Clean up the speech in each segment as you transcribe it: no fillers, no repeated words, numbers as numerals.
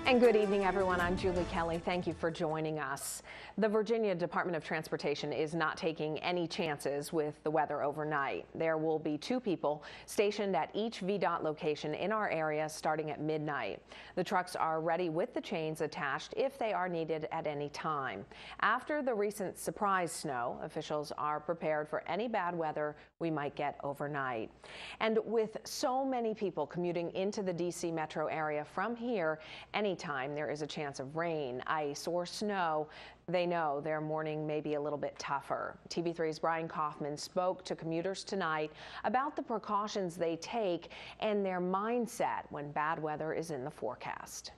And good evening, everyone. I'm Julie Kelley. Thank you for joining us. The Virginia Department of Transportation is not taking any chances with the weather overnight. There will be 2 people stationed at each VDOT location in our area starting at midnight. The trucks are ready with the chains attached if they are needed at any time. After the recent surprise snow, officials are prepared for any bad weather we might get overnight. And with so many people commuting into the D.C. metro area from here, anytime there is a chance of rain, ice, or snow, they know their morning may be a little bit tougher. TV3's Brian Kaufman spoke to commuters tonight about the precautions they take and their mindset when bad weather is in the forecast.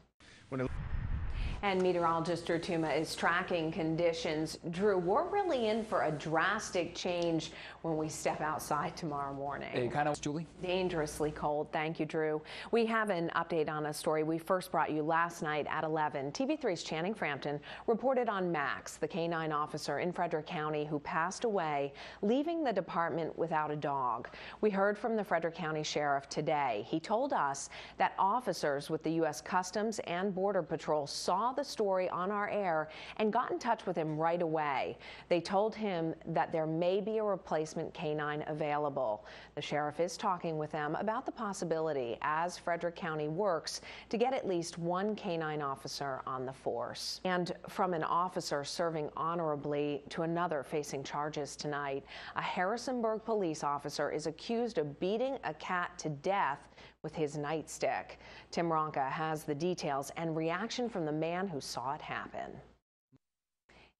And meteorologist Drew Tuma is tracking conditions. Drew, we're really in for a drastic change when we step outside tomorrow morning. It kind of, Julie? Dangerously cold. Thank you, Drew. We have an update on a story we first brought you last night at 11. TV3's Channing Frampton reported on Max, the canine officer in Frederick County who passed away, leaving the department without a dog. We heard from the Frederick County Sheriff today. He told us that officers with the U.S. Customs and Border Patrol saw the story on our air and got in touch with him right away. They told him that there may be a replacement canine available. The sheriff is talking with them about the possibility as Frederick County works to get at least 1 canine officer on the force. And from an officer serving honorably to another facing charges tonight, a Harrisonburg police officer is accused of beating a cat to death with his nightstick. Tim Ronca has the details and reaction from the man who saw it happen.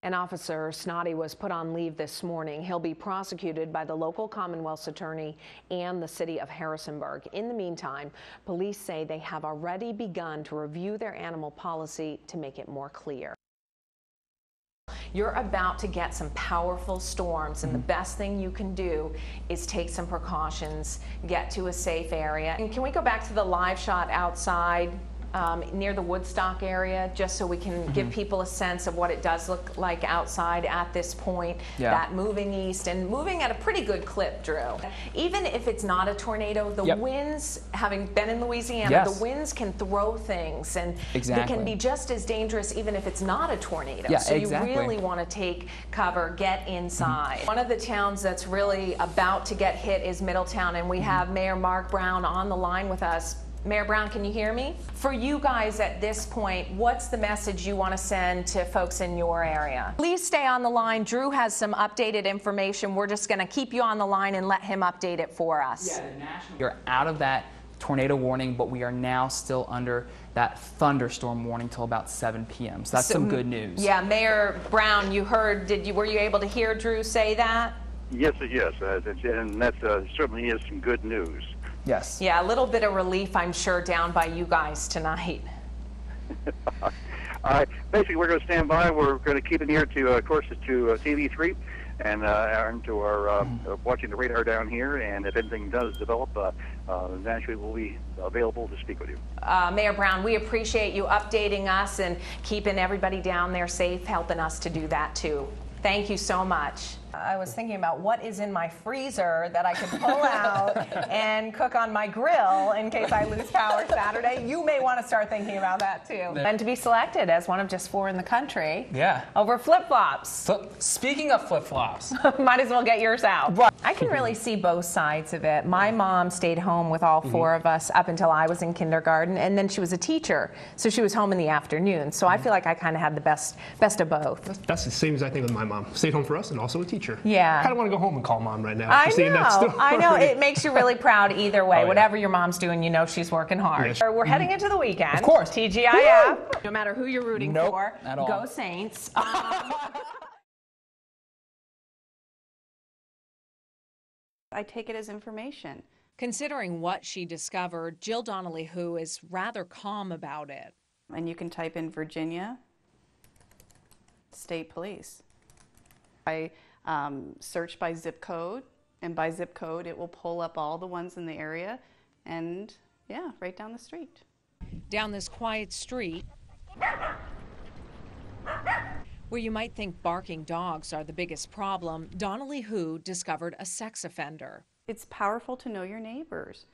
An Officer Snoddy was put on leave this morning. He'll be prosecuted by the local Commonwealth's attorney and the city of Harrisonburg. In the meantime, police say they have already begun to review their animal policy to make it more clear. You're about to get some powerful storms, and the best thing you can do is take some precautions, get to a safe area. And can we go back to the live shot outside near the Woodstock area, just so we can give people a sense of what it does look like outside at this point? Yeah. That moving east and moving at a pretty good clip, Drew. Even if it's not a tornado, the winds, having been in Louisiana, the winds can throw things, and they can be just as dangerous even if it's not a tornado. Yeah, so you really want to take cover, get inside. One of the towns that's really about to get hit is Middletown, and we have Mayor Mark Brown on the line with us. Mayor Brown, can you hear me? For you guys at this point, what's the message you want to send to folks in your area? Please stay on the line. Drew has some updated information. We're just going to keep you on the line and let him update it for us. Yeah, you're out of that tornado warning, but we are now still under that thunderstorm warning till about 7 p.m. So that's some good news. Yeah, Mayor Brown, you heard, were you able to hear Drew say that? Yes, and that certainly is some good news. Yes. Yeah, a little bit of relief, I'm sure, down by you guys tonight. All right. Basically, we're going to stand by. We're going to keep an ear to, of course, to TV3 and to our watching the radar down here. And if anything does develop, naturally we'll be available to speak with you. Mayor Brown, we appreciate you updating us and keeping everybody down there safe, helping us to do that too. Thank you so much. I was thinking about what is in my freezer that I can pull out and cook on my grill in case I lose power Saturday. You may want to start thinking about that too. And to be selected as one of just 4 in the country. Yeah. Over flip-flops. Speaking of flip-flops. Might as well get yours out. I can really see both sides of it. My mom stayed home with all 4 of us up until I was in kindergarten, and then she was a teacher, so she was home in the afternoon. So I feel like I kind of had the best of both. That's the same as I think with my mom. Stayed home for us and also a teacher. Yeah. I kind of want to go home and call mom right now. I know. It makes you really proud either way. Whatever your mom's doing, you know she's working hard. Yes. We're heading into the weekend. Of course. TGIF. No matter who you're rooting for, at all. Go Saints. I take it as information. Considering what she discovered, Jill Donnelly, who is rather calm about it. And you can type in Virginia State Police. I search by zip code, and by zip code it will pull up all the ones in the area, and yeah, right down the street. Down this quiet street, where you might think barking dogs are the biggest problem, Donnelly Who discovered a sex offender. It's powerful to know your neighbors.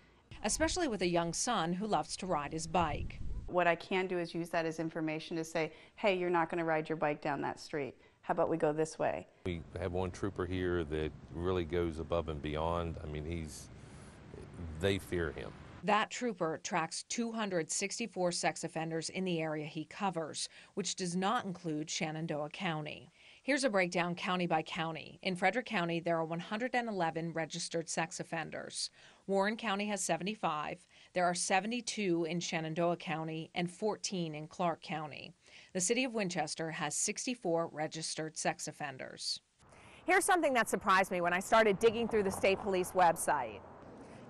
Especially with a young son who loves to ride his bike. what I can do is use that as information to say, hey, you're not going to ride your bike down that street. How about we go this way? We have one trooper here that really goes above and beyond. I mean, they fear him. That trooper tracks 264 sex offenders in the area he covers, which does not include Shenandoah County. Here's a breakdown county by county. In Frederick County, there are 111 registered sex offenders. Warren County has 75. There are 72 in Shenandoah County and 14 in Clark County. The city of Winchester has 64 registered sex offenders. Here's something that surprised me when I started digging through the state police website.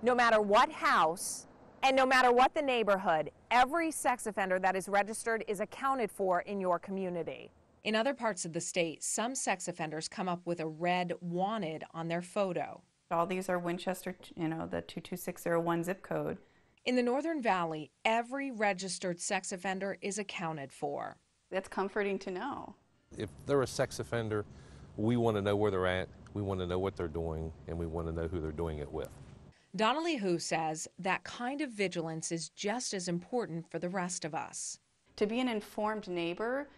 No matter what house and no matter what the neighborhood, every sex offender that is registered is accounted for in your community. In other parts of the state, some sex offenders come up with a red wanted on their photo. All these are Winchester, the 22601 zip code. In the Northern Valley, every registered sex offender is accounted for. That's comforting to know. If they're a sex offender, we want to know where they're at, we want to know what they're doing, and we want to know who they're doing it with. Donnelly Hu says that kind of vigilance is just as important for the rest of us. To be an informed neighbor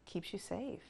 keeps you safe.